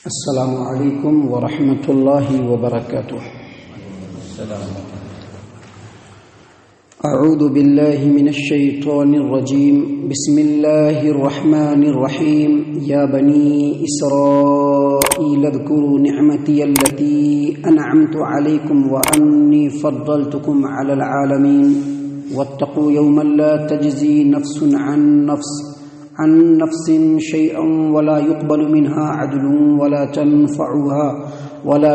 السلام علیکم ورحمۃ اللہ وبرکاتہ۔ اعوذ باللہ من الشیطان الرجیم، بسم اللہ الرحمن الرحیم۔ یا بنی اسرائیل اذکروا نعمتی التي انعمت علیکم وانی فضلتکم علی العالمین واتقوا یوما لا تجزی نفس عن نفس شيئا ولا يقبل منها عدل ولا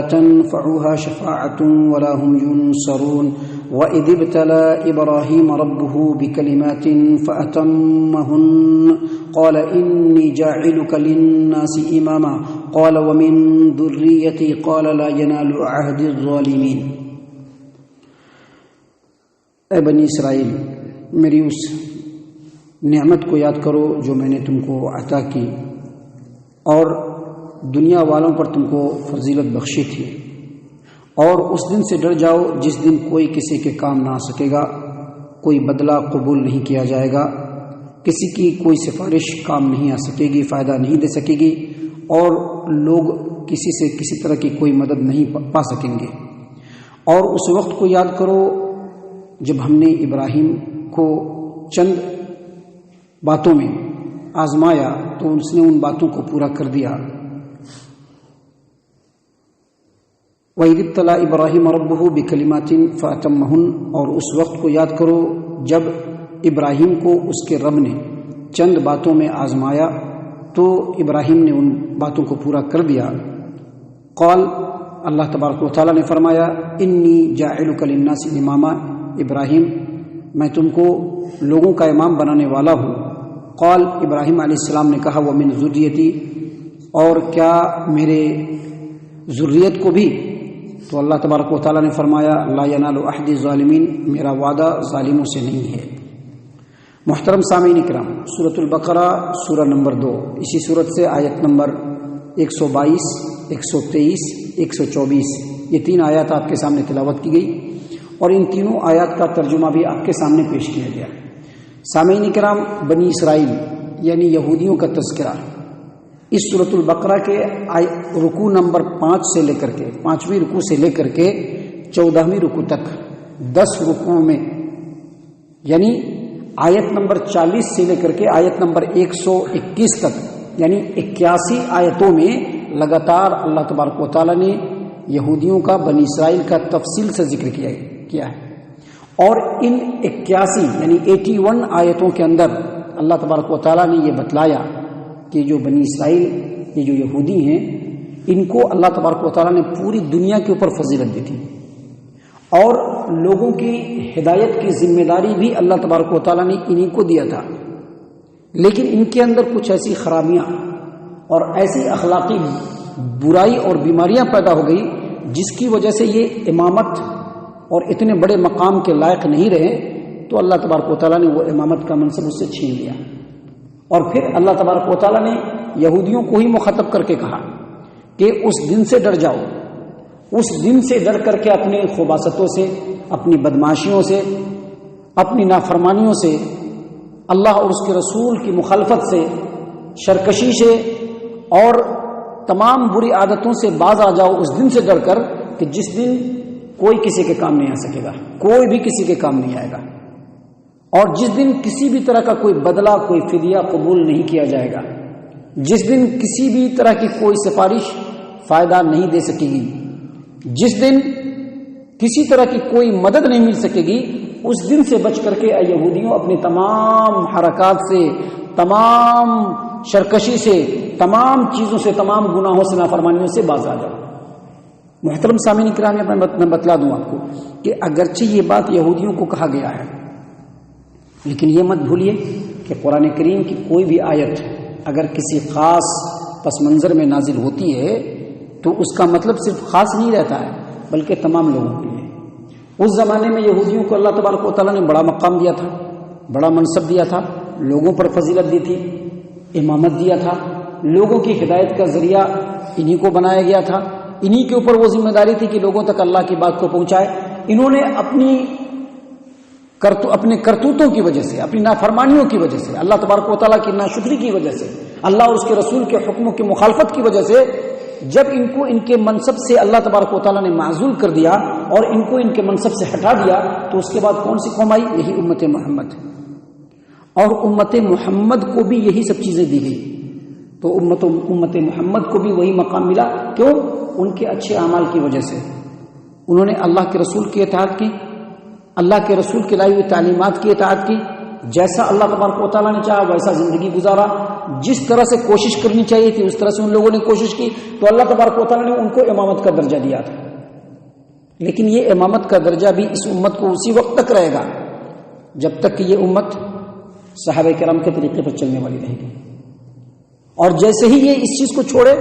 تنفعها شفاعة ولا هم ينصرون۔ وإذ ابتلى إبراهيم ربه بكلمات فأتمهن قال إني جاعلك للناس إماما قال ومن ذريتي قال لا ينال عهد الظالمين۔ اے بنی اسرائیل، میری اس نعمت کو یاد کرو جو میں نے تم کو عطا کی اور دنیا والوں پر تم کو فضیلت بخشی تھی، اور اس دن سے ڈر جاؤ جس دن کوئی کسی کے کام نہ آ سکے گا، کوئی بدلہ قبول نہیں کیا جائے گا، کسی کی کوئی سفارش کام نہیں آ سکے گی، فائدہ نہیں دے سکے گی، اور لوگ کسی سے کسی طرح کی کوئی مدد نہیں پا سکیں گے۔ اور اس وقت کو یاد کرو جب ہم نے ابراہیم کو چند باتوں میں آزمایا تو اس نے ان باتوں کو پورا کر دیا۔ وَإِذِ ابْتَلَىٰ إِبْرَاهِيمَ رَبُّهُ بِكَلِمَاتٍ فَأَتَمَّهُنَّ، اور اس وقت کو یاد کرو جب ابراہیم کو اس کے رب نے چند باتوں میں آزمایا تو ابراہیم نے ان باتوں کو پورا کر دیا۔ قال، اللہ تبارک و تعالیٰ نے فرمایا، انی جاعلک للناس اماما، ابراہیم میں تم کو لوگوں کا امام بنانے والا ہوں۔ قال، ابراہیم علیہ السلام نے کہا، ومن ذریتی، اور کیا میرے ذریت کو بھی؟ تو اللہ تبارک و تعالیٰ نے فرمایا، لا ینال عہد الظالمین، میرا وعدہ ظالموں سے نہیں ہے۔ محترم سامعین کرام، سورۃ البقرہ سورہ نمبر 2، اسی سورت سے آیت نمبر 122، 123، 124، یہ تین آیات آپ کے سامنے تلاوت کی گئی، اور ان تینوں آیات کا ترجمہ بھی آپ کے سامنے پیش کیا گیا۔ سامعین کرام، بنی اسرائیل یعنی یہودیوں کا تذکرہ اس سورۃ البقرہ کے رکوع نمبر 5 سے لے کر کے 5ویں رکوع سے لے کر کے 14ویں رکوع تک 10 رکوع میں، یعنی آیت نمبر 40 سے لے کر کے آیت نمبر 121 تک، یعنی 81 آیتوں میں لگاتار اللہ تبارک و تعالیٰ نے یہودیوں کا، بنی اسرائیل کا تفصیل سے ذکر کیا ہے، اور ان 81 یعنی 81 آیتوں کے اندر اللہ تبارک و تعالیٰ نے یہ بتلایا کہ جو بنی اسرائیل، یہ جو یہودی ہیں، ان کو اللہ تبارک و تعالیٰ نے پوری دنیا کے اوپر فضیلت دی تھی، اور لوگوں کی ہدایت کی ذمہ داری بھی اللہ تبارک و تعالیٰ نے انہی کو دیا تھا، لیکن ان کے اندر کچھ ایسی خرابیاں اور ایسی اخلاقی برائی اور بیماریاں پیدا ہو گئی جس کی وجہ سے یہ امامت اور اتنے بڑے مقام کے لائق نہیں رہے، تو اللہ تبارک و تعالیٰ نے وہ امامت کا منصب اس سے چھین لیا، اور پھر اللہ تبارک و تعالیٰ نے یہودیوں کو ہی مخاطب کر کے کہا کہ اس دن سے ڈر جاؤ، اس دن سے ڈر کر کے اپنے خباثتوں سے، اپنی بدماشیوں سے، اپنی نافرمانیوں سے، اللہ اور اس کے رسول کی مخالفت سے، سرکشی سے اور تمام بری عادتوں سے باز آ جاؤ، اس دن سے ڈر کر کہ جس دن کوئی کسی کے کام نہیں آ سکے گا، کوئی بھی کسی کے کام نہیں آئے گا، اور جس دن کسی بھی طرح کا کوئی بدلہ، کوئی فدیہ قبول نہیں کیا جائے گا، جس دن کسی بھی طرح کی کوئی سفارش فائدہ نہیں دے سکے گی، جس دن کسی طرح کی کوئی مدد نہیں مل سکے گی، اس دن سے بچ کر کے اے یہودیوں اپنی تمام حرکات سے، تمام سرکشی سے، تمام چیزوں سے، تمام گناہوں سے، نافرمانیوں سے باز آ جاؤ۔ محترم سامعین کرام، میں بتلا دوں آپ کو کہ اگرچہ یہ بات یہودیوں کو کہا گیا ہے، لیکن یہ مت بھولیے کہ قرآن کریم کی کوئی بھی آیت اگر کسی خاص پس منظر میں نازل ہوتی ہے تو اس کا مطلب صرف خاص نہیں رہتا ہے بلکہ تمام لوگوں کے لیے۔ اس زمانے میں یہودیوں کو اللہ تبارک و تعالیٰ نے بڑا مقام دیا تھا، بڑا منصب دیا تھا، لوگوں پر فضیلت دی تھی، امامت دیا تھا، لوگوں کی ہدایت کا ذریعہ انہی کو بنایا گیا تھا، انہی کے اوپر وہ ذمہ داری تھی کہ لوگوں تک اللہ کی بات کو پہنچائے۔ انہوں نے اپنے کرتوتوں کی وجہ سے، اپنی نافرمانیوں کی وجہ سے، اللہ تبارک و تعالیٰ کی ناشکری کی وجہ سے، اللہ اور اس کے رسول کے حکموں کی مخالفت کی وجہ سے جب ان کو ان کے منصب سے اللہ تبارک و تعالیٰ نے معزول کر دیا اور ان کو ان کے منصب سے ہٹا دیا، تو اس کے بعد کون سی قوم آئی؟ یہی امت محمد، اور امت محمد کو بھی یہی سب چیزیں دی گئی، تو امت محمد کو بھی وہی مقام ملا۔ کیوں؟ ان کے اچھے اعمال کی وجہ سے، انہوں نے اللہ کے رسول کی اطاعت کی، اللہ کے رسول کی لائی ہوئی تعلیمات کی اطاعت کی، جیسا اللہ تبارک و تعالیٰ نے چاہا ویسا زندگی گزارا، جس طرح سے کوشش کرنی چاہیے تھی اس طرح سے ان لوگوں نے کوشش کی، تو اللہ تبارک و تعالیٰ نے ان کو امامت کا درجہ دیا تھا۔ لیکن یہ امامت کا درجہ بھی اس امت کو اسی وقت تک رہے گا جب تک کہ یہ امت صحابہ کرام کے طریقے پر چلنے والی رہے گی، اور جیسے ہی یہ اس چیز کو چھوڑے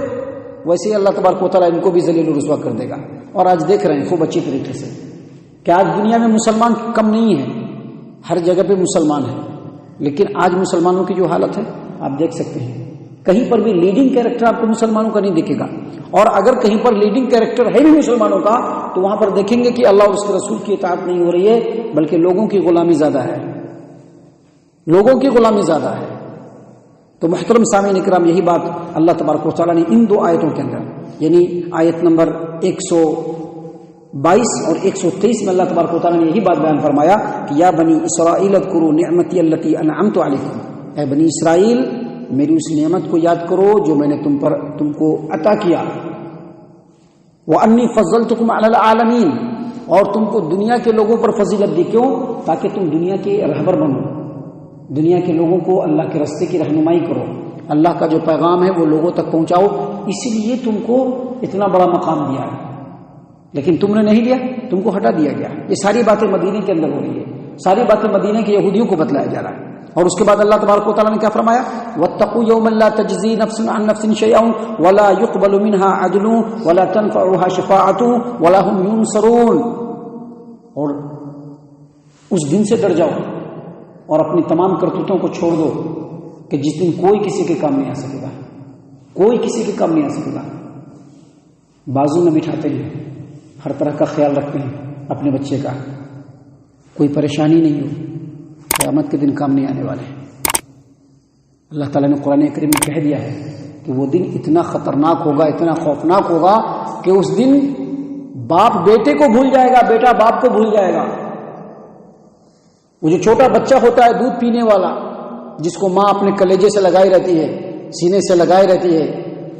ویسے ہی اللہ تبارک و تعالیٰ ان کو بھی ذلیل و رسوا کر دے گا۔ اور آج دیکھ رہے ہیں خوب اچھی طریقے سے کہ آج دنیا میں مسلمان کم نہیں ہیں، ہر جگہ پہ مسلمان ہیں، لیکن آج مسلمانوں کی جو حالت ہے آپ دیکھ سکتے ہیں، کہیں پر بھی لیڈنگ کیریکٹر آپ کو مسلمانوں کا نہیں دکھے گا، اور اگر کہیں پر لیڈنگ کیریکٹر ہے بھی مسلمانوں کا تو وہاں پر دیکھیں گے کہ اللہ اور اس کے رسول کی اطاعت نہیں ہو رہی ہے، بلکہ لوگوں کی غلامی زیادہ ہے، لوگوں کی غلامی زیادہ ہے۔ تو محترم سامعین اکرام، یہی بات اللہ تبارک و تعالیٰ نے ان دو آیتوں کے اندر، یعنی آیت نمبر 122 اور 123 میں اللہ تبارک و تعالیٰ نے یہی بات بیان فرمایا کہ یا بنی اسرائیل اذکروا نعمتی التی انعمت علیکم، اے بنی اسرائیل میری اس نعمت کو یاد کرو جو میں نے تم کو عطا کیا، وانی فضلتکم علی العالمین، اور تم کو دنیا کے لوگوں پر فضیلت دی۔ کیوں؟ تاکہ تم دنیا کے رہبر بنو، دنیا کے لوگوں کو اللہ کے راستے کی رہنمائی کرو، اللہ کا جو پیغام ہے وہ لوگوں تک پہنچاؤ، اسی لیے تم کو اتنا بڑا مقام دیا ہے، لیکن تم نے نہیں لیا، تم کو ہٹا دیا گیا۔ یہ ساری باتیں مدینے کے اندر ہو رہی ہے، ساری باتیں مدینے کے یہودیوں کو بتلایا جا رہا ہے۔ اور اس کے بعد اللہ تبارک و تعالیٰ نے کیا فرمایا؟ واتقوا یوما لا تجزی نفس عن نفس شیئا ولا يقبل منها عدل ولا تنفعها شفاعة ولا هم ينصرون، اور اس دن سے ڈر جاؤ اور اپنی تمام کرتوتوں کو چھوڑ دو کہ جس دن کوئی کسی کے کام نہیں آ سکے گا، کوئی کسی کے کام نہیں آ سکے گا۔ بازو میں بٹھاتے ہیں، ہر طرح کا خیال رکھتے ہیں اپنے بچے کا، کوئی پریشانی نہیں ہو، قیامت کے دن کام نہیں آنے والے۔ اللہ تعالیٰ نے قرآن کریم میں کہہ دیا ہے کہ وہ دن اتنا خطرناک ہوگا، اتنا خوفناک ہوگا کہ اس دن باپ بیٹے کو بھول جائے گا، بیٹا باپ کو بھول جائے گا۔ وہ جو چھوٹا بچہ ہوتا ہے دودھ پینے والا، جس کو ماں اپنے کلیجے سے لگائی رہتی ہے، سینے سے لگائی رہتی ہے،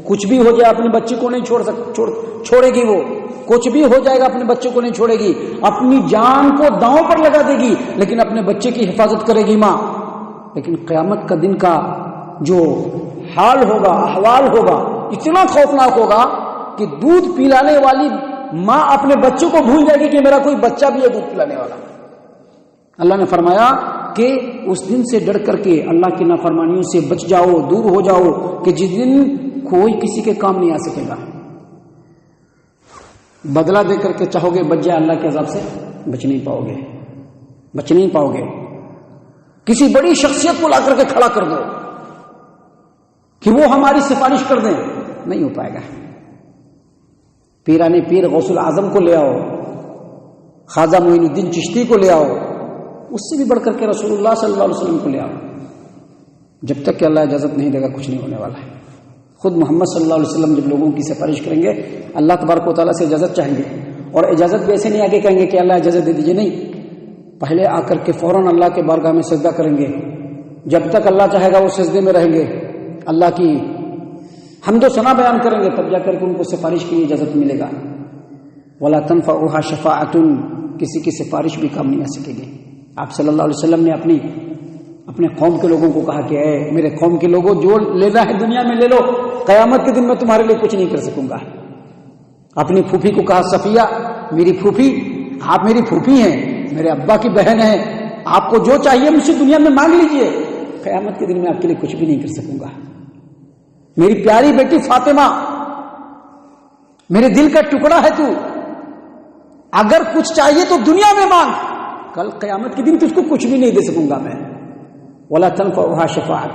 کچھ بھی ہو جائے اپنے بچے کو نہیں چھوڑے گی، وہ کچھ بھی ہو جائے گا اپنے بچے کو نہیں چھوڑے گی، اپنی جان کو داؤں پر لگا دے گی لیکن اپنے بچے کی حفاظت کرے گی ماں۔ لیکن قیامت کا دن کا جو حال ہوگا، احوال ہوگا، اتنا خوفناک ہوگا کہ دودھ پلانے والی ماں اپنے بچوں کو بھول جائے گی کہ میرا کوئی بچہ بھی ہے دودھ پلانے والا۔ اللہ نے فرمایا کہ اس دن سے ڈر کر کے اللہ کی نافرمانیوں سے بچ جاؤ، دور ہو جاؤ، کہ جس دن کوئی کسی کے کام نہیں آ سکے گا۔ بدلہ دے کر کے چاہو گے بچ جائے اللہ کے عذاب سے، بچ نہیں پاؤ گے، بچ نہیں پاؤ گے۔ کسی بڑی شخصیت کو لا کر کے کھڑا کر دو کہ وہ ہماری سفارش کر دیں، نہیں ہو پائے گا۔ پیران پیر غوث العظم کو لے آؤ، خواجہ معین الدین چشتی کو لے آؤ، اس سے بھی بڑھ کر کے رسول اللہ صلی اللہ علیہ وسلم کو لے آؤ، جب تک کہ اللہ اجازت نہیں دے گا کچھ نہیں ہونے والا ہے۔ خود محمد صلی اللہ علیہ وسلم جب لوگوں کی سفارش کریں گے اللہ تبارک و تعالیٰ سے اجازت چاہیں گے، اور اجازت بھی ایسے نہیں آگے کہیں گے کہ اللہ اجازت دے دیجیے، نہیں، پہلے آ کر کے فوراً اللہ کے بارگاہ میں سجدہ کریں گے، جب تک اللہ چاہے گا وہ سجدے میں رہیں گے، اللہ کی حمد و ثنا بیان کریں گے، تب جا کر کے ان کو سفارش کی اجازت ملے گا۔ ولا تنفعها شفاعة، کسی کی سفارش بھی کام نہیں آ سکے گی۔ آپ صلی اللہ علیہ وسلم نے اپنے قوم کے لوگوں کو کہا کہ اے میرے قوم کے لوگوں، جو لینا ہے دنیا میں لے لو، قیامت کے دن میں تمہارے لیے کچھ نہیں کر سکوں گا۔ اپنی پھوپھی کو کہا صفیہ میری پھوپھی، آپ میری پھوپھی ہیں، میرے ابا کی بہن ہیں، آپ کو جو چاہیے مجھ سے دنیا میں مانگ لیجئے، قیامت کے دن میں آپ کے لیے کچھ بھی نہیں کر سکوں گا۔ میری پیاری بیٹی فاطمہ، میرے دل کا ٹکڑا ہے تو، اگر کچھ چاہیے تو دنیا میں مانگ، کل قیامت کے دن تجھ کو کچھ بھی نہیں دے سکوں گا میں۔ ولا تنفعها شفاعة،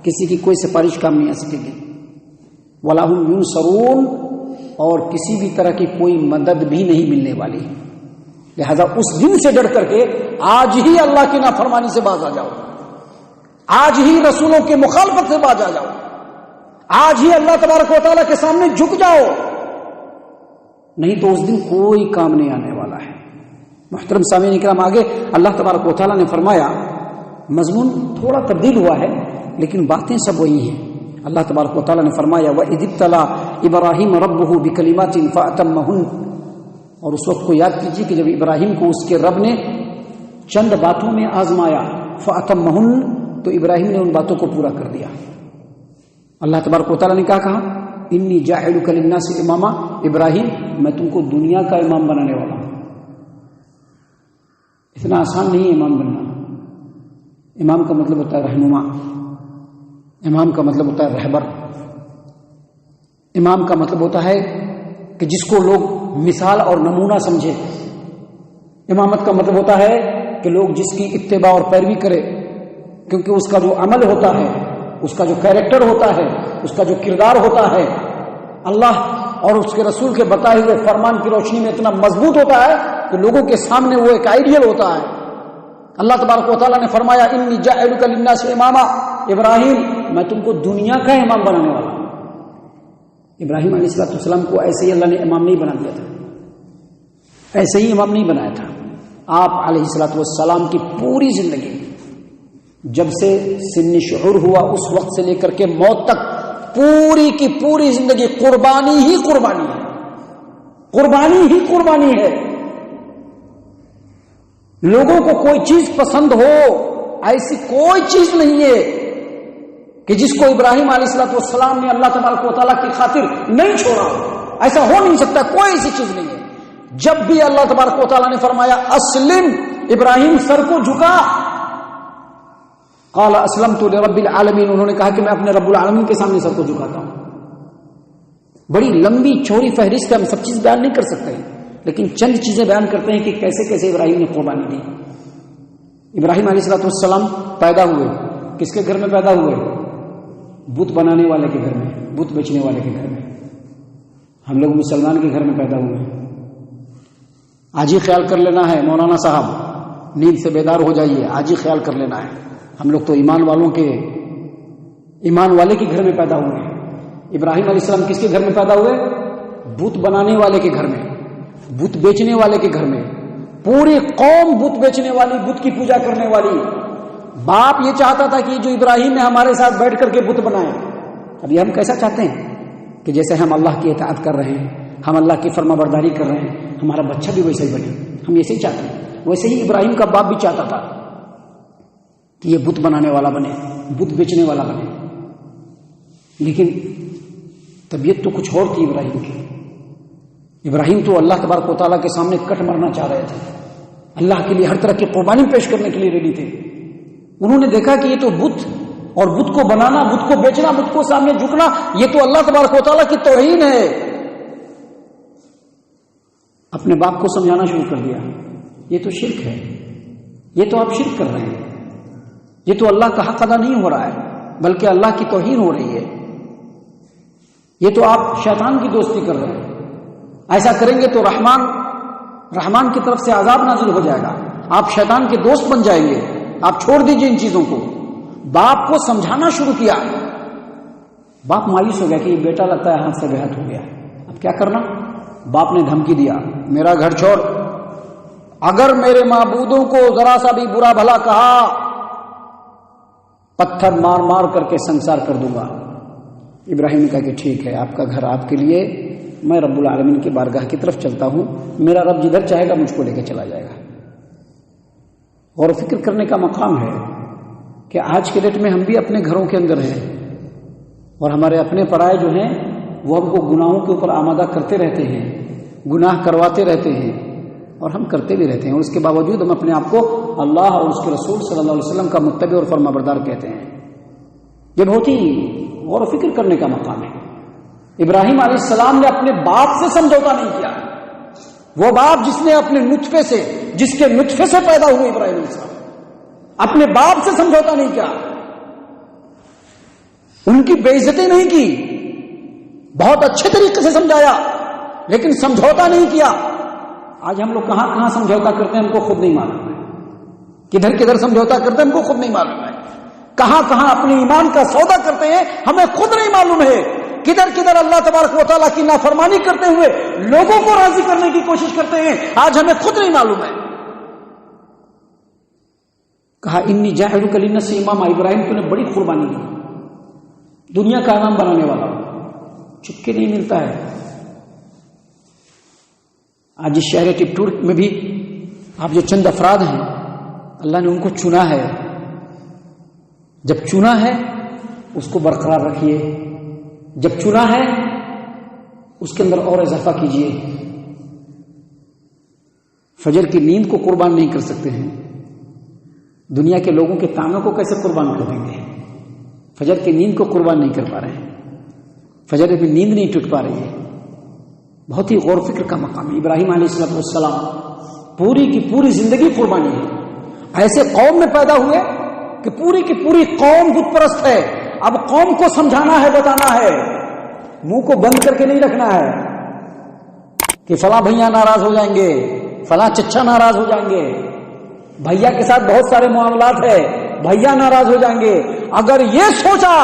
کسی کی کوئی سفارش کام نہیں آ سکے گی۔ ولا هم ينصرون، اور کسی بھی طرح کی کوئی مدد بھی نہیں ملنے والی۔ لہذا اس دن سے ڈر کر کے آج ہی اللہ کی نافرمانی سے باز آ جاؤ، آج ہی رسولوں کے مخالفت سے باز آ جاؤ، آج ہی اللہ تبارک و تعالیٰ کے سامنے جھک جاؤ، نہیں تو اس دن کوئی کام نہیں آنے والا ہے۔ محترم سامعین کرام، آگے اللہ تبارک و تعالیٰ نے فرمایا، مضمون تھوڑا تبدیل ہوا ہے لیکن باتیں سب وہی ہیں۔ اللہ تبارک و تعالیٰ نے فرمایا وَإِذِ ابْتَلَىٰ إِبْرَاهِيمَ رَبُّهُ بِكَلِمَاتٍ فَأَتَمَّهُنَّ، اور اس وقت کو یاد کیجیے کہ جب ابراہیم کو اس کے رب نے چند باتوں میں آزمایا، فَأَتَمَّهُنَّ، تو ابراہیم نے ان باتوں کو پورا کر دیا۔ اللہ تبارک و تعالیٰ نے کہا انی جاعلک للناس اماما، ابراہیم میں تم کو دنیا کا امام بنانے والا ہوں۔ اتنا آسان نہیں ہے امام بننا۔ امام کا مطلب ہوتا ہے رہنما، امام کا مطلب ہوتا ہے رہبر، امام کا مطلب ہوتا ہے کہ جس کو لوگ مثال اور نمونہ سمجھے۔ امامت کا مطلب ہوتا ہے کہ لوگ جس کی اتباع اور پیروی کرے، کیونکہ اس کا جو عمل ہوتا ہے، اس کا جو کیریکٹر ہوتا ہے، اس کا جو کردار ہوتا ہے، اللہ اور اس کے رسول کے بتائے ہوئے فرمان کی روشنی میں اتنا مضبوط ہوتا ہے کہ لوگوں کے سامنے وہ ایک آئیڈیل ہوتا ہے۔ اللہ تبارک و تعالیٰ نے فرمایا انی جاعلک للناس اماما، ابراہیم میں تم کو دنیا کا امام بنانے والا ہوں۔ ابراہیم علیہ السلام کو ایسے ہی اللہ نے امام نہیں بنا دیا تھا، ایسے ہی امام نہیں بنایا تھا۔ آپ علیہ السلام کی پوری زندگی، جب سے سن شعور ہوا اس وقت سے لے کر کے موت تک، پوری کی پوری زندگی قربانی ہی قربانی ہے، قربانی ہی قربانی ہے۔ لوگوں کو کوئی چیز پسند ہو، ایسی کوئی چیز نہیں ہے کہ جس کو ابراہیم علیہ السلام نے اللہ تبارک و تعالیٰ کی خاطر نہیں چھوڑا، ایسا ہو نہیں سکتا، کوئی ایسی چیز نہیں ہے۔ جب بھی اللہ تبارک و تعالیٰ نے فرمایا اسلم، ابراہیم سر کو جھکا، قال اسلمت لرب العالمین، انہوں نے کہا کہ میں اپنے رب العالمین کے سامنے سر کو جھکاتا ہوں۔ بڑی لمبی چوڑی فہرست ہے، ہم سب چیز بیان نہیں کر سکتے، لیکن چند چیزیں بیان کرتے ہیں کہ کیسے کیسے ابراہیم نے قربانی دی۔ ابراہیم علیہ السلام پیدا ہوئے، کس کے گھر میں پیدا ہوئے؟ بت بنانے والے کے گھر میں، بت بیچنے والے کے گھر میں۔ ہم لوگ مسلمان کے گھر میں پیدا ہوئے ہیں۔ آج ہی خیال کر لینا ہے مولانا صاحب، نیند سے بیدار ہو جائیے، آج ہی خیال کر لینا ہے، ہم لوگ تو ایمان والے کے گھر میں پیدا ہوئے ہیں۔ ابراہیم علیہ السلام کس کے گھر میں پیدا ہوئے؟ بت بنانے والے کے گھر میں، بت بیچنے والے کے گھر میں۔ پوری قوم بت بیچنے والی، بت کی پوجا کرنے والی۔ باپ یہ چاہتا تھا کہ جو ابراہیم نے ہمارے ساتھ بیٹھ کر کے بت بنائے، اب یہ ہم کیسا چاہتے ہیں کہ جیسے ہم اللہ کی اطاعت کر رہے ہیں، ہم اللہ کی فرما برداری کر رہے ہیں، ہمارا بچہ بھی ویسے ہی بنے، ہم ایسے ہی چاہتے ہیں۔ ویسے ہی ابراہیم کا باپ بھی چاہتا تھا کہ یہ بت بنانے والا بنے، بت بیچنے والا بنے، لیکن طبیعت تو کچھ اور تھی ابراہیم کی۔ ابراہیم تو اللہ تبارک و تعالیٰ کے سامنے کٹ مرنا چاہ رہے تھے، اللہ کے لیے ہر طرح کی قربانی پیش کرنے کے لیے ریڈی تھے۔ انہوں نے دیکھا کہ یہ تو بت، اور بت کو بنانا، بت کو بیچنا، بت کو سامنے جھکنا، یہ تو اللہ تبارک و تعالیٰ کی توہین ہے۔ اپنے باپ کو سمجھانا شروع کر دیا، یہ تو شرک ہے، یہ تو آپ شرک کر رہے ہیں، یہ تو اللہ کا حق ادا نہیں ہو رہا ہے بلکہ اللہ کی توہین ہو رہی ہے، یہ تو آپ شیطان کی دوستی کر رہے ہیں، ایسا کریں گے تو رحمان کی طرف سے عذاب نازل ہو جائے گا، آپ شیطان کے دوست بن جائیں گے، آپ چھوڑ دیجئے ان چیزوں کو۔ باپ کو سمجھانا شروع کیا، باپ مایوس ہو گیا کہ یہ بیٹا لگتا ہے ہاتھ سے بے ہاتھ ہو گیا، اب کیا کرنا؟ باپ نے دھمکی دیا، میرا گھر چھوڑ، اگر میرے معبودوں کو ذرا سا بھی برا بھلا کہا پتھر مار مار کر کے سنسار کر دوں گا۔ ابراہیم نے کہا کہ ٹھیک ہے، آپ کا گھر آپ کے لیے، میں رب العالمین کی بارگاہ کی طرف چلتا ہوں، میرا رب جدھر چاہے گا مجھ کو لے کے چلا جائے گا۔ غور و فکر کرنے کا مقام ہے کہ آج کے ڈیٹ میں ہم بھی اپنے گھروں کے اندر ہیں، اور ہمارے اپنے پرائے جو ہیں وہ ہم کو گناہوں کے اوپر آمادہ کرتے رہتے ہیں، گناہ کرواتے رہتے ہیں، اور ہم کرتے بھی رہتے ہیں، اور اس کے باوجود ہم اپنے آپ کو اللہ اور اس کے رسول صلی اللہ علیہ وسلم کا متبع اور فرما بردار کہتے ہیں۔ یہ بہت ہی غور و فکر کرنے کا مقام ہے۔ ابراہیم علیہ السلام نے اپنے باپ سے سمجھوتا نہیں کیا، وہ باپ جس نے اپنے نطفے سے، جس کے نطفے سے پیدا ہوئے ابراہیم علیہ السلام، اپنے باپ سے سمجھوتا نہیں کیا، ان کی بے عزتی نہیں کی، بہت اچھے طریقے سے سمجھایا لیکن سمجھوتا نہیں کیا۔ آج ہم لوگ کہاں کہاں سمجھوتا کرتے ہیں ہم کو خود نہیں معلوم ہے، کدھر کدھر سمجھوتا کرتے ہیں ہم کو خود نہیں معلوم ہے، کہاں کہاں اپنے ایمان کا سودا کرتے ہیں ہمیں خود نہیں معلوم ہے. کدھر کدھر اللہ تبارک و تعالیٰ کی نافرمانی کرتے ہوئے لوگوں کو راضی کرنے کی کوشش کرتے ہیں, آج ہمیں خود نہیں معلوم ہے. کہا انی جاعلک للناس اماما, ابراہیم تو نے بڑی قربانی دی, دنیا کا امام بنانے والا, چپکے نہیں ملتا ہے. آج اس شہر ٹپٹور میں بھی آپ جو چند افراد ہیں اللہ نے ان کو چنا ہے, جب چنا ہے اس کو برقرار رکھیے, جب چنا ہے اس کے اندر اور اضافہ کیجیے. فجر کی نیند کو قربان نہیں کر سکتے ہیں, دنیا کے لوگوں کے تانوں کو کیسے قربان کر دیں گے؟ فجر کی نیند کو قربان نہیں کر پا رہے ہیں, فجر میں نیند نہیں ٹوٹ پا رہی ہے. بہت ہی غور و فکر کا مقام ہے. ابراہیم علیہ السلام پوری کی پوری زندگی قربانی ہے. ایسے قوم میں پیدا ہوئے کہ پوری کی پوری قوم بت پرست ہے. اب قوم کو سمجھانا ہے, بتانا ہے, منہ کو بند کر کے نہیں رکھنا ہے کہ فلاں بھیا ناراض ہو جائیں گے, فلاں چچا ناراض ہو جائیں گے, بھیا کے ساتھ بہت سارے معاملات ہے, بھیا ناراض ہو جائیں گے. اگر یہ سوچا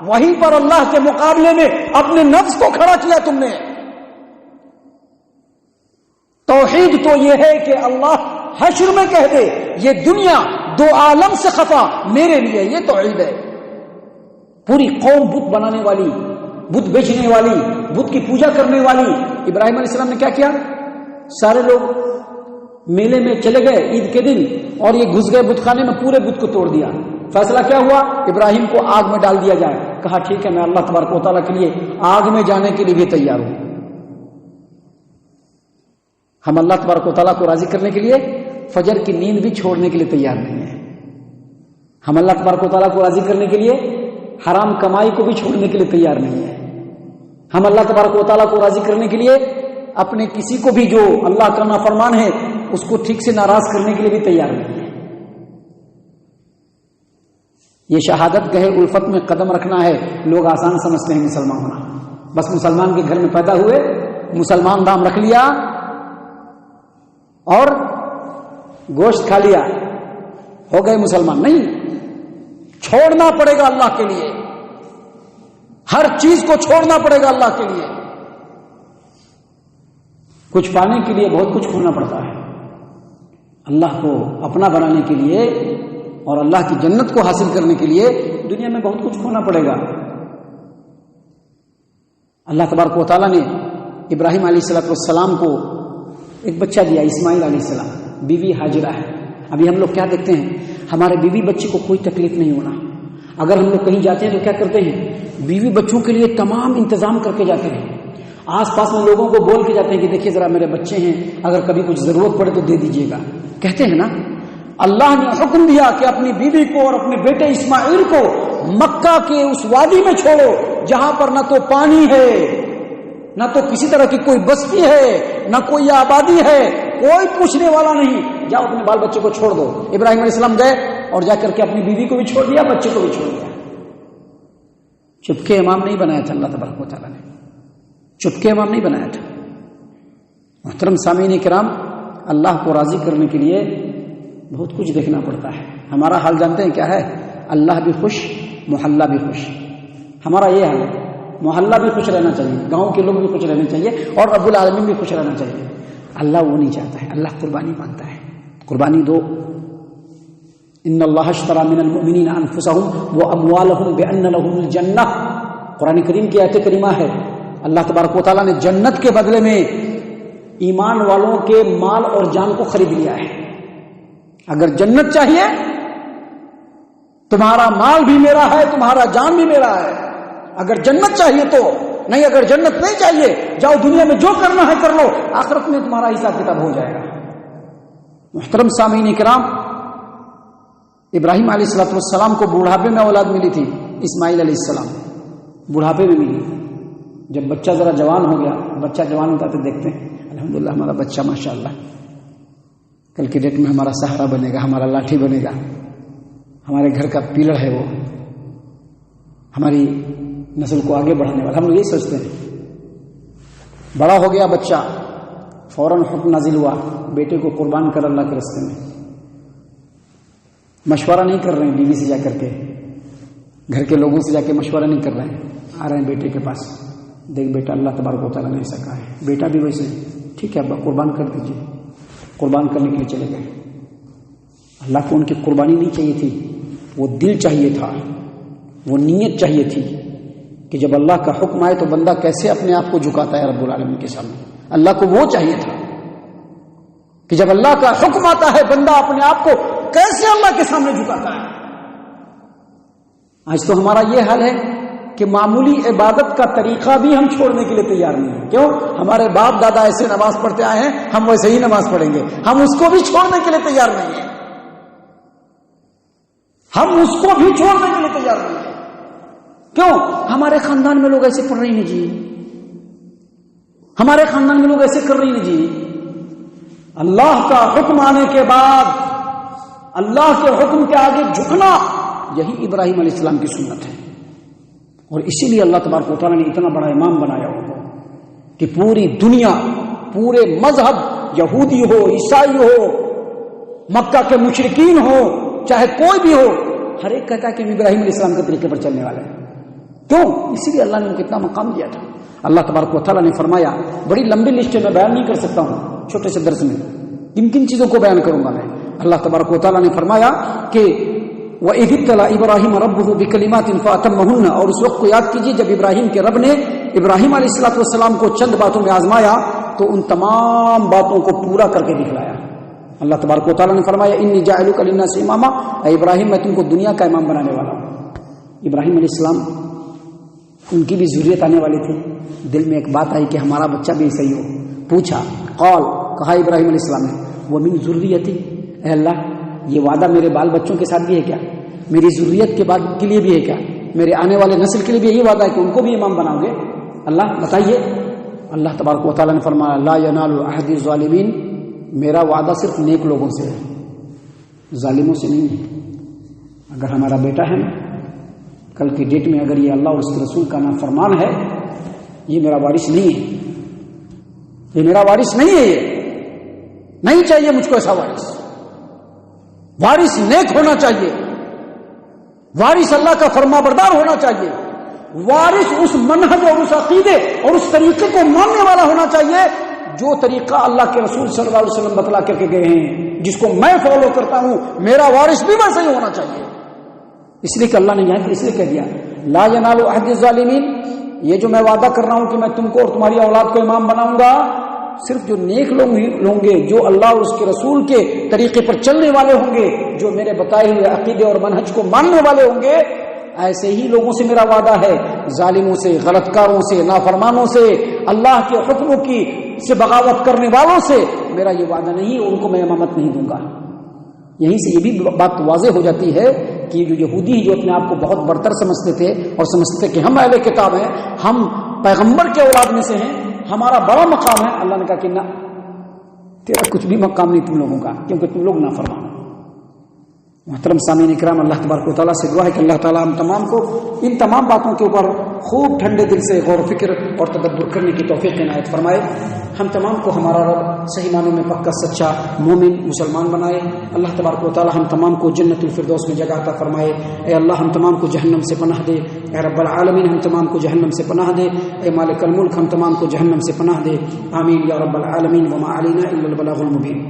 وہیں پر اللہ کے مقابلے میں اپنے نفس کو کھڑا کیا تم نے. توحید تو یہ ہے کہ اللہ حشر میں کہہ دے یہ دنیا دو عالم سے خفا میرے لیے, یہ توحید ہے. پوری قوم بت بنانے والی, بت بیچنے والی, بت کی پوجا کرنے والی. ابراہیم علیہ السلام نے کیا کیا؟ سارے لوگ میلے میں چلے گئے عید کے دن اور یہ گھس گئے بت خانے میں, پورے بت کو توڑ دیا. فیصلہ کیا ہوا؟ ابراہیم کو آگ میں ڈال دیا جائے. کہا ٹھیک ہے, میں اللہ تبارک و تعالیٰ کے لیے آگ میں جانے کے لیے بھی تیار ہوں. ہم اللہ تبارک و تعالیٰ کو راضی کرنے کے لیے فجر کی نیند بھی چھوڑنے کے لیے تیار نہیں ہیں. ہم اللہ تبارک و تعالیٰ کو راضی کرنے کے لیے حرام کمائی کو بھی چھوڑنے کے لیے تیار نہیں ہیں. ہم اللہ تبارک و تعالیٰ کو راضی کرنے کے لیے اپنے کسی کو بھی جو اللہ کا نافرمان ہے اس کو ٹھیک سے ناراض کرنے کے لیے بھی تیار نہیں ہے. یہ شہادت گہے الفت میں قدم رکھنا ہے. لوگ آسان سمجھتے ہیں مسلمان ہونا, بس مسلمان کے گھر میں پیدا ہوئے, مسلمان نام رکھ لیا اور گوشت کھا لیا, ہو گئے مسلمان. نہیں, چھوڑنا پڑے گا اللہ کے لیے, ہر چیز کو چھوڑنا پڑے گا اللہ کے لیے. کچھ پانے کے لیے بہت کچھ کھونا پڑتا ہے. اللہ کو اپنا بنانے کے لیے اور اللہ کی جنت کو حاصل کرنے کے لیے دنیا میں بہت کچھ کھونا پڑے گا. اللہ تبارک و تعالیٰ نے ابراہیم علیہ السلام کو ایک بچہ دیا, اسماعیل علیہ السلام. بیوی حاجرہ ہے. ابھی ہم لوگ کیا دیکھتے ہیں, ہمارے بیوی بچے کو کوئی تکلیف نہیں ہونا. اگر ہم لوگ کہیں جاتے ہیں تو کیا کرتے ہیں, بیوی بچوں کے لیے تمام انتظام کر کے جاتے ہیں. آس پاس میں لوگوں کو بول کے جاتے ہیں کہ دیکھیے ذرا میرے بچے ہیں, اگر کبھی کچھ ضرورت پڑے تو دے دیجیے گا. کہتے ہیں نا, اللہ نے حکم دیا کہ اپنی بیوی کو اور اپنے بیٹے اسماعیل کو مکہ کے اس وادی میں چھوڑو جہاں پر نہ تو پانی ہے, نہ تو کسی طرح کی کوئی بستی ہے, نہ کوئی آبادی ہے, کوئی پوچھنے والا نہیں. جاؤ اپنے بال بچے کو چھوڑ دو. ابراہیم علیہ السلام گئے اور جا کر کے اپنی بیوی کو بھی چھوڑ دیا, بچے کو بھی چھوڑ دیا. چپکے امام نہیں بنایا تھا اللہ تبارک و تعالیٰ نے, چپکے امام نہیں بنایا تھا. محترم سامعین کرام, اللہ کو راضی کرنے کے لیے بہت کچھ دیکھنا پڑتا ہے. ہمارا حال جانتے ہیں کیا ہے؟ اللہ بھی خوش, محلہ بھی خوش. ہمارا یہ حال ہے, محلہ بھی خوش رہنا چاہیے, گاؤں کے لوگ بھی خوش رہنے چاہیے, اور رب العالمین بھی خوش رہنا چاہیے. اللہ وہ نہیں چاہتا ہے, اللہ قربانی مانگتا ہے. قربانی دو. ان اللہ اشتری من المؤمنین انفسهم واموالهم بان لهم الجنہ. قرآن کریم کی آیت کریمہ ہے. اللہ تبارک و تعالیٰ نے جنت کے بدلے میں ایمان والوں کے مال اور جان کو خرید لیا ہے. اگر جنت چاہیے تمہارا مال بھی میرا ہے, تمہارا جان بھی میرا ہے. اگر جنت چاہیے تو, نہیں اگر جنت نہیں چاہیے جاؤ دنیا میں جو کرنا ہے کر لو, آخرت میں تمہارا حساب کتاب ہو جائے گا. محترم سامعین کرام, ابراہیم علیہ السلام کو بڑھاپے میں اولاد ملی تھی. اسماعیل علیہ السلام بڑھاپے میں ملی. جب بچہ ذرا جوان ہو گیا, بچہ جوان ہوتا تو دیکھتے ہیں الحمدللہ ہمارا بچہ ماشاءاللہ کل کی ڈیٹ میں ہمارا سہارا بنے گا, ہمارا لاٹھی بنے گا, ہمارے گھر کا پیلر ہے, وہ ہماری نسل کو آگے بڑھانے والا. ہم لوگ یہی سوچتے ہیں. بڑا ہو گیا بچہ, فوراً حکم نازل ہوا بیٹے کو قربان کر اللہ کے راستے میں. مشورہ نہیں کر رہے ہیں بیوی سے جا کر کے, گھر کے لوگوں سے جا کے مشورہ نہیں کر رہے ہیں، آ رہے ہیں بیٹے کے پاس، دیکھ بیٹا اللہ تبارک و تعالیٰ نے ایسا کہا ہے، بیٹا بھی ویسے ٹھیک ہے ابا قربان کر دیجیے، قربان کرنے کے لیے چلے گئے۔ اللہ کو ان کی قربانی نہیں چاہیے تھی، وہ دل چاہیے تھا، وہ نیت چاہیے تھی کہ جب اللہ کا حکم آئے تو بندہ کیسے اپنے آپ کو جھکاتا ہے رب العالمین کے سامنے۔ اللہ کو وہ چاہیے تھا کہ جب اللہ کا حکم آتا ہے بندہ اپنے آپ کو کیسے اللہ کے سامنے جھکاتا ہے۔ آج تو ہمارا یہ حال ہے کہ معمولی عبادت کا طریقہ بھی ہم چھوڑنے کے لیے تیار نہیں ہیں۔ کیوں؟ ہمارے باپ دادا ایسے نماز پڑھتے آئے ہیں، ہم ویسے ہی نماز پڑھیں گے، ہم اس کو بھی چھوڑنے کے لیے تیار نہیں ہیں، ہم اس کو بھی چھوڑنے کے لیے تیار نہیں ہیں۔ کیوں؟ ہمارے خاندان میں لوگ ایسے پڑھ رہے ہیں جی، ہمارے خاندان میں لوگ ایسے کر رہے ہیں جی۔ اللہ کا حکم آنے کے بعد اللہ کے حکم کے آگے جھکنا، یہی ابراہیم علیہ السلام کی سنت ہے۔ اور اسی لیے اللہ تبارک و تعالیٰ نے اتنا بڑا امام بنایا ان کو کہ پوری دنیا، پورے مذہب، یہودی ہو، عیسائی ہو، مکہ کے مشرکین ہو، چاہے کوئی بھی ہو، ہر ایک کہتا ہے کہ ہم ابراہیم علیہ السلام کے طریقے پر چلنے والے ہیں۔ کیوں؟ اسی لیے اللہ نے ان کو اتنا مقام دیا تھا۔ اللہ تبارک و تعالیٰ نے فرمایا، بڑی لمبی لسٹ میں بیان نہیں کر سکتا ہوں، چھوٹے سے درس میں کن کن چیزوں کو بیان کروں گا میں۔ اللہ تبارک و تعالیٰ نے فرمایا کہ وَإِذِ ابْتَلَىٰ إِبْرَاهِيمَ رَبُّهُ بِكَلِمَاتٍ فَأَتَمَّهُنَّ، اور اس وقت کو یاد کیجیے جب ابراہیم کے رب نے ابراہیم علیہ السلام کو چند باتوں میں آزمایا تو ان تمام باتوں کو پورا کر کے دکھلایا۔ اللہ تبارک و تعالیٰ نے فرمایا انی جاعلک للناس اماما، اے ابراہیم میں تم کو دنیا کا امام بنانے والا ہوں۔ ابراہیم علیہ السلام ان کی بھی ضروریت آنے والی تھی، دل میں ایک بات آئی کہ ہمارا بچہ بھی صحیح ہو، پوچھا، قال، کہا ابراہیم علیہ السلام نے، ومن ذریتی، اے اللہ یہ وعدہ میرے بال بچوں کے ساتھ بھی ہے کیا؟ میری ذریت کے بعد کے لیے بھی ہے کیا؟ میرے آنے والے نسل کے لیے بھی یہی وعدہ ہے کہ ان کو بھی امام بناؤ گے؟ اللہ بتائیے۔ اللہ تبارک و تعالیٰ نے فرمایا لا ینال عہد الظالمین، میرا وعدہ صرف نیک لوگوں سے ہے، ظالموں سے نہیں ہے۔ اگر ہمارا بیٹا ہے نا، کل کی ڈیٹ میں اگر یہ اللہ اور اس کے رسول کا نافرمان ہے، یہ میرا وارث نہیں ہے، یہ میرا وارث نہیں ہے، یہ نہیں چاہیے مجھ کو ایسا وارث۔ وارث نیک ہونا چاہیے، وارث اللہ کا فرما بردار ہونا چاہیے، وارث اس منہج اور اس عقیدے اور اس طریقے کو ماننے والا ہونا چاہیے جو طریقہ اللہ کے رسول صلی اللہ علیہ وسلم بتلا کر کے گئے ہیں، جس کو میں فالو کرتا ہوں، میرا وارث بھی ویسا ہی ہونا چاہیے۔ اس لیے کہ اللہ نے یہاں پر اس لیے کہہ دیا لا ینال عہد الظالمین، یہ جو میں وعدہ کر رہا ہوں کہ میں تم کو اور تمہاری اولاد کو امام بناؤں گا، صرف جو نیک لوگ ہوں گے، جو اللہ اور اس کے رسول کے طریقے پر چلنے والے ہوں گے، جو میرے بتائے ہوئے عقیدے اور منہج کو ماننے والے ہوں گے، ایسے ہی لوگوں سے میرا وعدہ ہے۔ ظالموں سے، غلط کاروں سے، نافرمانوں سے، اللہ کے حکموں کی سے بغاوت کرنے والوں سے میرا یہ وعدہ نہیں، ان کو میں امامت نہیں دوں گا۔ یہیں سے یہ بھی بات واضح ہو جاتی ہے کہ جو یہودی جو اپنے آپ کو بہت برتر سمجھتے تھے اور سمجھتے تھے کہ ہم اہل کتاب ہیں، ہم پیغمبر کے اولاد میں سے ہیں، ہمارا بڑا مقام ہے، اللہ نے کہا کہ نہ، تیرا کچھ بھی مقام نہیں تم لوگوں کا، کیونکہ تم لوگ نافرمان ہو۔ محترم سامعین کرام، اللہ تبارک و تعالیٰ سے دعا ہے کہ اللہ تعالیٰ ہم تمام کو ان تمام باتوں کے اوپر خوب ٹھنڈے دل سے غور و فکر اور تدبر کرنے کی توفیق عنایت فرمائے۔ ہم تمام کو ہمارا رب صحیح معنوں میں پکا سچا مومن مسلمان بنائے۔ اللہ تبارک و تعالیٰ ہم تمام کو جنت الفردوس میں جگہ عطا فرمائے۔ اے اللہ ہم تمام کو جہنم سے پناہ دے، اے رب العالمین ہم تمام کو جہنم سے پناہ دے، اے مالک الملک ہم تمام کو جہنم سے پناہ دے، آمین یا رب العالمین، وما علینا الا البلاغ المبین۔